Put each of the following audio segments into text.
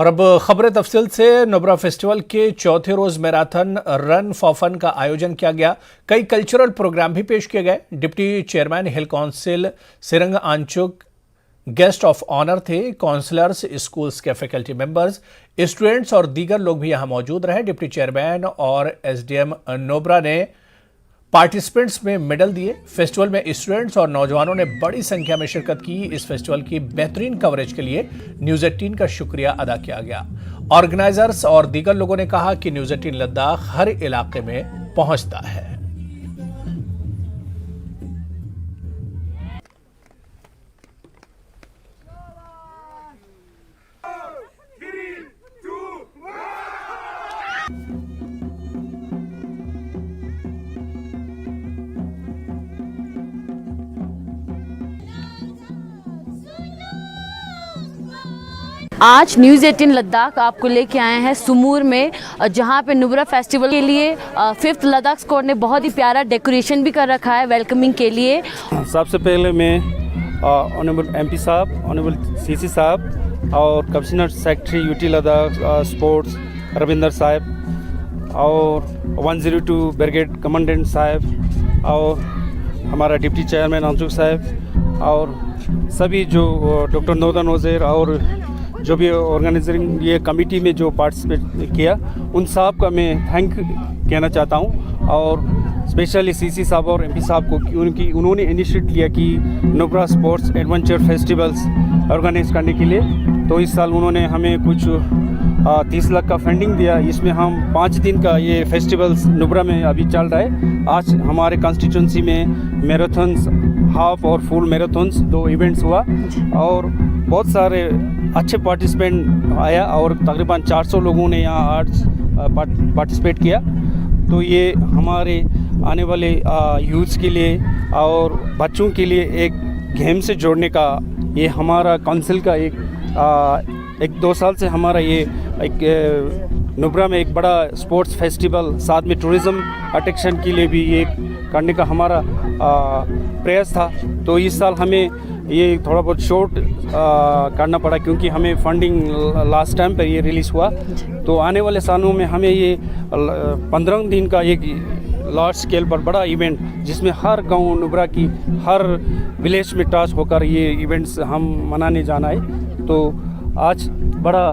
और अब खबरें तफसील से। नुब्रा फेस्टिवल के चौथे रोज मैराथन रन फॉर फन का आयोजन किया गया। कई कल्चरल प्रोग्राम भी पेश किए गए। Deputy chairman hill council Tsering Angchuk guest of honour थे। काउंसलर्स, स्कूल्स के फैकल्टी मेंबर्स, स्टूडेंट्स और दीगर लोग भी यहां मौजूद रहे। डिप्टी चेयरमैन और एसडीएम नुब्रा ने पार्टिसिपेंट्स में मेडल दिए। फेस्टिवल में स्टूडेंट्स और नौजवानों ने बड़ी संख्या में शिरकत की। इस फेस्टिवल की बेहतरीन कवरेज के लिए न्यूज़ 18 का शुक्रिया अदा किया गया। ऑर्गेनाइजर्स और दीगर लोगों ने कहा कि न्यूज़ 18 लद्दाख हर इलाके में पहुंचता है। आज न्यूज़ 18 लद्दाख आपको लेके आए हैं सुमूर में, जहां पे नुब्रा फेस्टिवल के लिए 5th लद्दाख स्क्वाड ने बहुत ही प्यारा डेकोरेशन भी कर रखा है वेलकमिंग के लिए। सबसे पहले मैं ऑनरेबल एमपी साहब, ऑनरेबल सीसी साहब और commissioner secretary UT Ladakh sports Ravinder साहब और 102 ब्रिगेड कमांडेंट साहब और हमारा डिप्टी चेयरमैन आंचुक साहब और सभी जो डॉक्टर नोदन वज़ीर और जो भी ऑर्गेनाइजिंग ये कमेटी में जो पार्टिसिपेट किया उन साहब का मैं थैंक कहना चाहता हूँ। और स्पेशली सीसी साहब और एमपी साहब को कि उन्होंने इनिशिएट लिया कि Nubra sports adventure festivals organise करने के लिए। तो इस साल उन्होंने हमें कुछ 30 लाख का फंडिंग दिया। इसमें हम 5 दिन का ये फेस्टिवल्स नुब्रा में अभी चल रहा है। आज हमारे कॉन्स्टिट्यूंसी में मैराथन्स, हाफ और फुल मैराथन्स 2 इवेंट्स हुआ और बहुत सारे अच्छे पार्टिसिपेंट आया और तकरीबन 400 लोगों ने यहाँ आज पार्टिसिपेट किया। तो ये हमारे आने वाले यूथ्स के लिए और बच्चों के लिए एक गेम से जोड़ने का ये हमारा काउंसिल का एक 2 साल से हमारा ये एक नुब्रा में एक बड़ा स्पोर्ट्स फेस्टिवल साथ में टूरिज़्म अट्रैक्शन के लिए भी ये करने का हमारा प्रयास था। तो इस साल हमें ये थोड़ा बहुत शॉर्ट करना पड़ा क्योंकि हमें फंडिंग लास्ट टाइम पर ये रिलीज़ हुआ। तो आने वाले सालों में हमें ये 15 दिन का एक लार्ज स्केल पर बड़ा इवेंट जिसमें हर गांव नुब्रा की हर विलेज में टच होकर ये इवेंट्स हम मनाने जाना है। तो आज बड़ा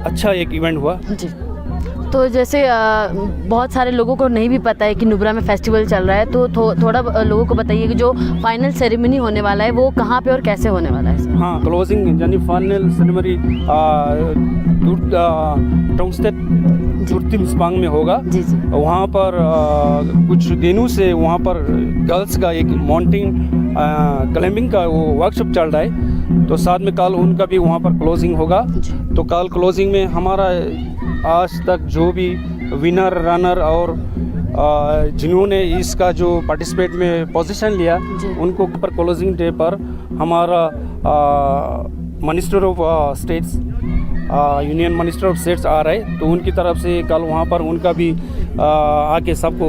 अच्छा एक इवेंट हुआ जी। तो जैसे बहुत सारे लोगों को नहीं भी पता है कि नुब्रा में फेस्टिवल चल रहा है, तो थोड़ा लोगों को बताइए कि जो फाइनल सेरेमनी होने वाला है वो कहाँ पे और कैसे होने वाला है। हाँ, क्लोजिंग यानी फाइनल सेरेमनी टोंगस्टेड तुर्तिमस्पांग में होगा। जी जी। वहाँ पर कुछ दिनों से वहाँ पर गर्ल्स का एक माउंटेन क्लाइंबिंग का वो वर्कशॉप चल रहा है। तो साथ में कल उनका भी वहाँ पर क्लोजिंग होगा। तो कल क्लोजिंग में हमारा आज तक जो भी विनर रनर और जिन्होंने इसका जो पार्टिसिपेट में पोजीशन लिया उनको पर क्लोजिंग डे पर हमारा minister of states union minister of states आ रहे। तो उनकी तरफ से कल वहाँ पर उनका भी आके सबको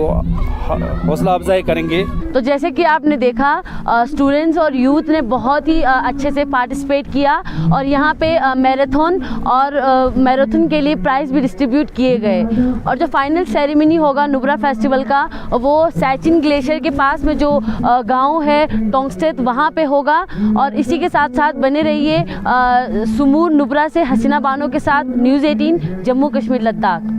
हौसला अफजाई करेंगे। तो जैसे कि आपने देखा स्टूडेंट्स और यूथ ने बहुत ही अच्छे से पार्टिसिपेट किया और यहाँ पे मैराथन और मैराथन के लिए प्राइज़ भी डिस्ट्रीब्यूट किए गए। और जो फाइनल सेरेमनी होगा नुब्रा फेस्टिवल का वो सैचिन ग्लेशियर के पास में जो गांव है टोंगस्टेड वहाँ पे होगा। और इसी के साथ साथ बने रहिए सुमूर नुब्रा से हसीना बानो के साथ न्यूज़ 18 जम्मू कश्मीर लद्दाख।